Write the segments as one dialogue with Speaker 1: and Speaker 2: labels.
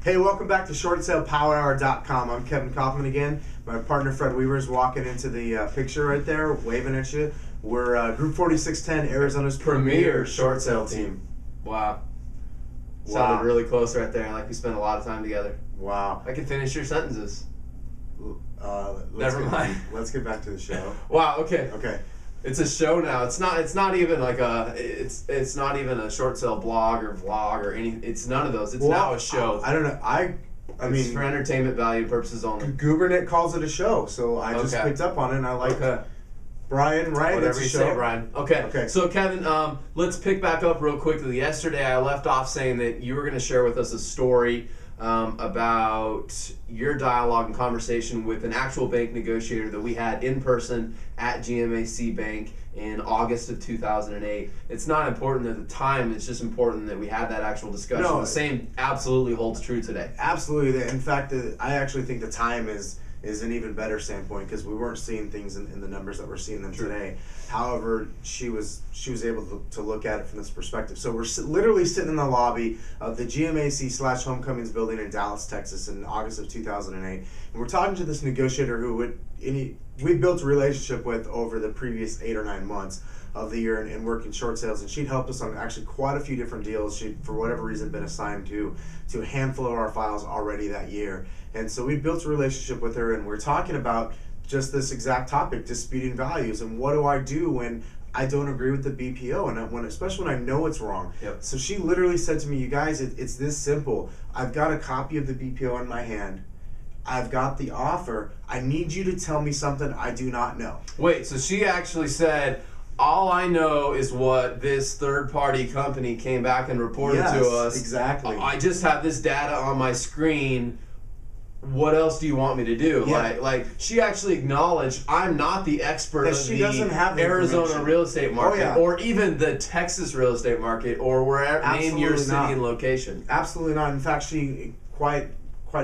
Speaker 1: Hey, welcome back to ShortSalePowerHour.com. I'm Kevin Kauffman again. My partner Fred Weaver is walking into the picture right there, waving at you. We're Group 4610, Arizona's premier short sale team.
Speaker 2: Wow. Sounded really close right there, like we spent a lot of time together.
Speaker 1: Wow.
Speaker 2: I can finish your sentences.
Speaker 1: Never
Speaker 2: mind.
Speaker 1: Let's get back to the show.
Speaker 2: Wow. Okay.
Speaker 1: Okay.
Speaker 2: It's a show now. It's not even like it's not even a short sale blog or vlog or anything. It's none of those. It's now a show.
Speaker 1: I don't know. I mean,
Speaker 2: it's for entertainment value purposes only.
Speaker 1: Goobernet calls it a show, so I just picked up on it and I like Brian, right?
Speaker 2: Whatever you say, Brian. Okay. So Kevin, let's pick back up real quickly. Yesterday I left off saying that you were going to share with us a story about your dialogue and conversation with an actual bank negotiator that we had in person at GMAC Bank in August of 2008. It's not important at the time, it's just important that we had that actual discussion. No, the same absolutely holds true today.
Speaker 1: Absolutely. In fact, I actually think the time is an even better standpoint because we weren't seeing things in the numbers that we're seeing them today. However, she was able to look at it from this perspective. So we're literally sitting in the lobby of the GMAC/Homecomings building in Dallas, Texas in August of 2008. And we're talking to this negotiator who we built a relationship with over the previous 8 or 9 months of the year and working short sales, and she'd helped us on actually quite a few different deals. She'd, for whatever reason, been assigned to a handful of our files already that year. And so we built a relationship with her, and we're talking about just this exact topic, disputing values, and what do I do when I don't agree with the BPO, and especially when I know it's wrong.
Speaker 2: Yep.
Speaker 1: So she literally said to me, you guys, it's this simple. I've got a copy of the BPO in my hand. I've got the offer. I need you to tell me something I do not know.
Speaker 2: Wait, so she actually said, all I know is what this third-party company came back and reported to us.
Speaker 1: Exactly.
Speaker 2: I just have this data on my screen. What else do you want me to do?
Speaker 1: Yeah.
Speaker 2: Like she actually acknowledged I'm not the expert of the Arizona real estate market or even the Texas real estate market or wherever, name your city and location.
Speaker 1: Absolutely not. In fact, she quite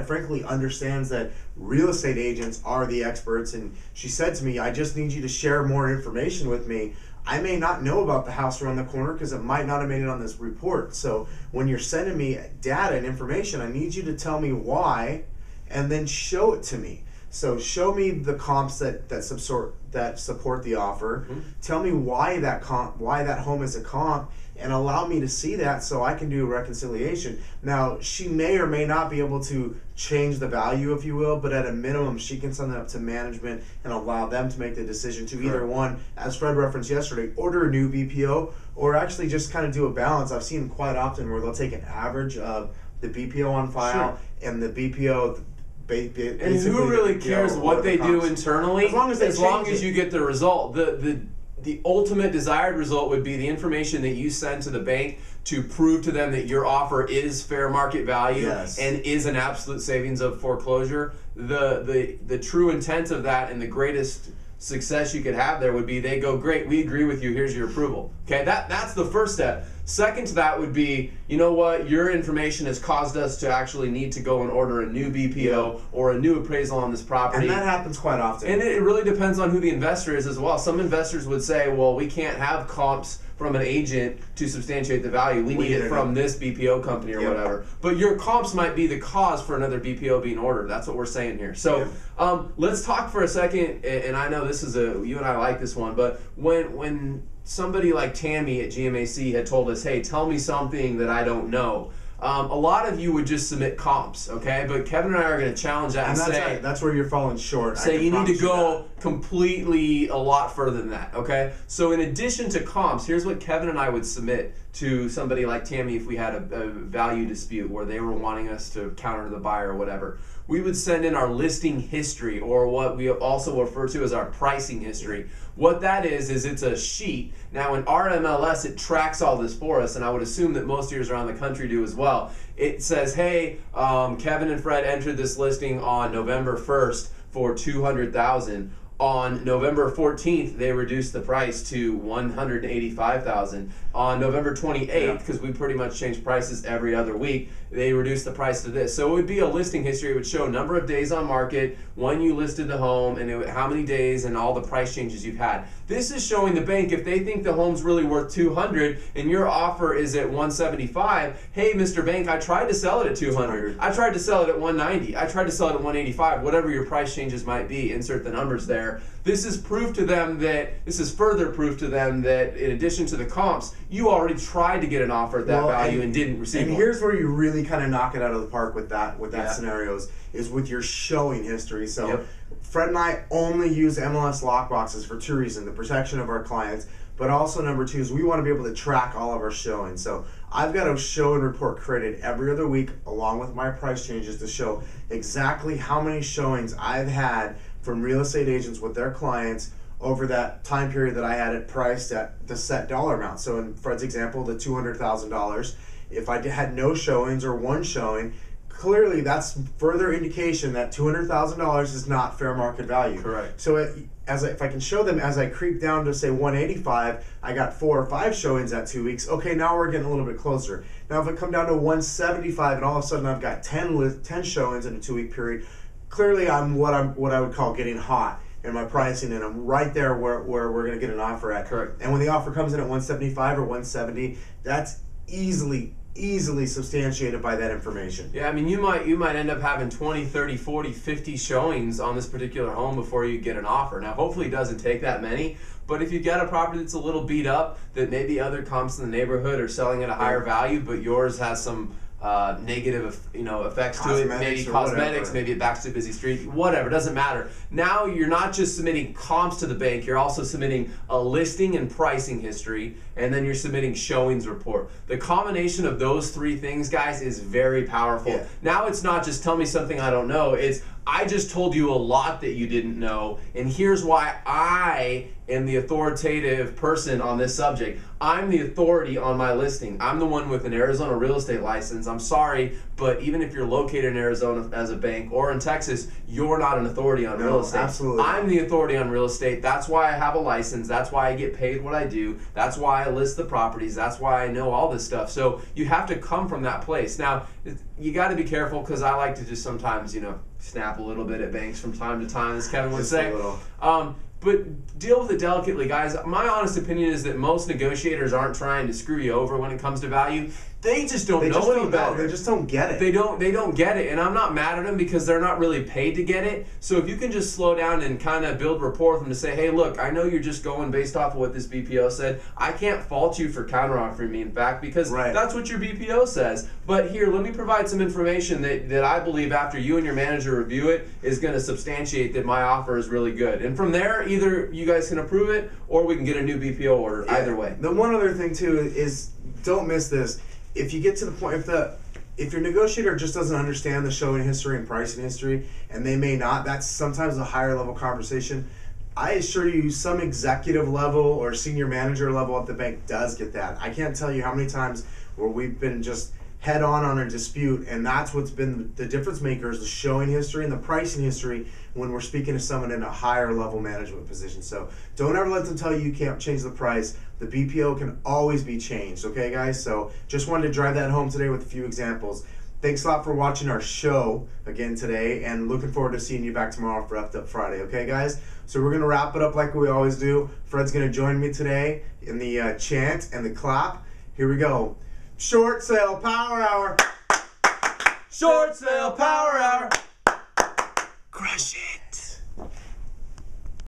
Speaker 1: frankly understands that real estate agents are the experts, and she said to me, I just need you to share more information with me. I may not know about the house around the corner because it might not have made it on this report. So when you're sending me data and information, I need you to tell me why and then show it to me. So show me the comps that support the offer. Mm-hmm. Tell me why that home is a comp, and allow me to see that so I can do a reconciliation. Now, she may or may not be able to change the value, if you will, but at a minimum, she can send it up to management and allow them to make the decision to either one, as Fred referenced yesterday, order a new BPO or actually just kind of do a balance. I've seen quite often where they'll take an average of the BPO on file and the BPO.
Speaker 2: And who really cares what they do internally? As long as you get the result. The ultimate desired result would be the information that you send to the bank to prove to them that your offer is fair market value and is an absolute savings of foreclosure. The true intent of that and the greatest success you could have there would be they go, great, we agree with you, here's your approval. Okay, that's the first step. Second to that would be, you know what, your information has caused us to actually need to go and order a new BPO or a new appraisal on this property.
Speaker 1: And that happens quite often.
Speaker 2: And it really depends on who the investor is as well. Some investors would say, well, we can't have comps from an agent to substantiate the value. We need it from this BPO company or whatever. But your comps might be the cause for another BPO being ordered. That's what we're saying here. So let's talk for a second, and I know this is you and I like this one, but when somebody like Tammy at GMAC had told us, hey, tell me something that I don't know. A lot of you would just submit comps, okay? But Kevin and I are going to challenge that and say...
Speaker 1: That's where you're falling short.
Speaker 2: Say you need to go completely a lot further than that, okay? So in addition to comps, here's what Kevin and I would submit to somebody like Tammy if we had a value dispute where they were wanting us to counter the buyer or whatever. We would send in our listing history, or what we also refer to as our pricing history. What that is it's a sheet. Now in our MLS, it tracks all this for us, and I would assume that most years around the country do as well. It says, hey, Kevin and Fred entered this listing on November 1st for $200,000. On November 14th, they reduced the price to $185,000. On November 28th, because we pretty much change prices every other week, they reduced the price to this. So it would be a listing history. It would show number of days on market, when you listed the home, and how many days, and all the price changes you've had. This is showing the bank, if they think the home's really worth $200 and your offer is at $175, hey, Mr. Bank, I tried to sell it at $200. I tried to sell it at $190. I tried to sell it at $185. Whatever your price changes might be, insert the numbers there. This is proof to them that, this is further proof to them that in addition to the comps, you already tried to get an offer at that value and didn't receive one.
Speaker 1: And here's where you really kind of knock it out of the park with that scenarios, is with your showing history. So Fred and I only use MLS lockboxes for two reasons: the protection of our clients, but also number two is we want to be able to track all of our showings. So I've got a show and report created every other week along with my price changes to show exactly how many showings I've had from real estate agents with their clients over that time period that I had it priced at the set dollar amount. So in Fred's example, the $200,000, if I had no showings or one showing, clearly that's further indication that $200,000 is not fair market value.
Speaker 2: Correct.
Speaker 1: So if I can show them as I creep down to say 185, I got 4 or 5 showings at 2 weeks. Okay, now we're getting a little bit closer. Now if I come down to 175 and all of a sudden I've got 10 showings in a 2-week period, clearly I'm what I would call getting hot in my pricing, and I'm right there where we're going to get an offer at.
Speaker 2: Correct.
Speaker 1: And when the offer comes in at 175 or 170, that's easily substantiated by that information.
Speaker 2: Yeah, I mean, you might end up having 20, 30, 40, 50 showings on this particular home before you get an offer. Now, hopefully it doesn't take that many, but if you've got a property that's a little beat up, that maybe other comps in the neighborhood are selling at a higher value, but yours has some negative, effects to it, maybe cosmetics, maybe it backs to a busy street, whatever, doesn't matter. Now you're not just submitting comps to the bank, you're also submitting a listing and pricing history, and then you're submitting showings report. The combination of those 3 things, guys, is very powerful.
Speaker 1: Yeah.
Speaker 2: Now it's not just tell me something I don't know, it's I just told you a lot that you didn't know, and here's why I am the authoritative person on this subject. I'm the authority on my listing. I'm the one with an Arizona real estate license. I'm sorry, but even if you're located in Arizona as a bank or in Texas, you're not an authority on real estate.
Speaker 1: Absolutely.
Speaker 2: I'm the authority on real estate. That's why I have a license. That's why I get paid what I do. That's why I list the properties. That's why I know all this stuff. So you have to come from that place. Now, you got to be careful, because I like to just sometimes, snap a little bit at banks from time to time, as Kevin would say. But deal with it delicately, guys. My honest opinion is that most negotiators aren't trying to screw you over when it comes to value. They just don't know any better.
Speaker 1: They just don't get it.
Speaker 2: They don't get it, and I'm not mad at them because they're not really paid to get it. So if you can just slow down and kind of build rapport with them to say, hey, look, I know you're just going based off of what this BPO said. I can't fault you for counteroffering me, in fact, because that's what your BPO says. But here, let me provide some information that I believe after you and your manager review it is going to substantiate that my offer is really good. And from there, either you guys can approve it or we can get a new BPO order. Either way.
Speaker 1: The one other thing too is, don't miss this. If you get to the point, if your negotiator just doesn't understand the showing history and pricing history, and they may not, that's sometimes a higher level conversation. I assure you, some executive level or senior manager level at the bank does get that. I can't tell you how many times where we've been just head on a dispute, and that's what's been the difference maker, is the showing history and the pricing history when we're speaking to someone in a higher level management position. So don't ever let them tell you can't change the price. The BPO can always be changed, okay guys? So just wanted to drive that home today with a few examples. Thanks a lot for watching our show again today, and looking forward to seeing you back tomorrow for Up Friday, okay guys? So we're gonna wrap it up like we always do. Fred's gonna join me today in the chant and the clap. Here we go. Short sale power hour.
Speaker 2: Short sale power hour.
Speaker 1: Crush it.